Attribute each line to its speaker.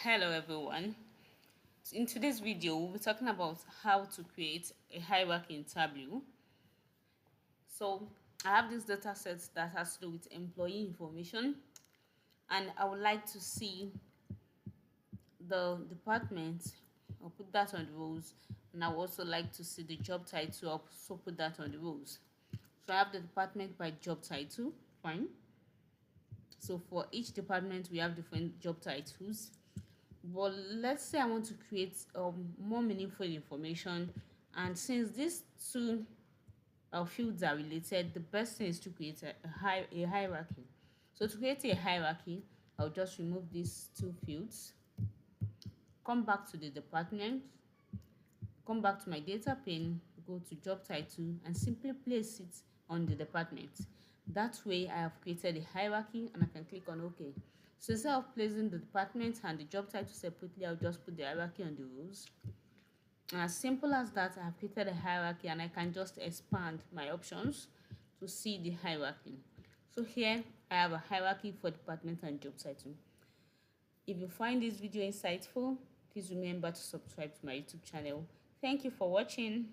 Speaker 1: Hello everyone. In today's video, we'll be talking about how to create a hierarchy in Tableau. So I have this data set that has to do with employee information, and I would like to see the department. I'll put that on the rows, and I would also like to see the job title. I'll also put that on the rows. So I have the department by job title. Fine. So for each department, we have different job titles. But let's say I want to create more meaningful information, and since these two fields are related, the best thing is to create a hierarchy. So to create a hierarchy, I'll just remove these two fields, come back to the department, come back to my data pane, go to job title, and simply place it on the department. That way I have created a hierarchy, and I can click on OK. So instead of placing the department and the job title separately, I'll just put the hierarchy on the rows. And as simple as that, I have created a hierarchy, and I can just expand my options to see the hierarchy. So here I have a hierarchy for department and job title. If you find this video insightful, please remember to subscribe to my YouTube channel. Thank you for watching.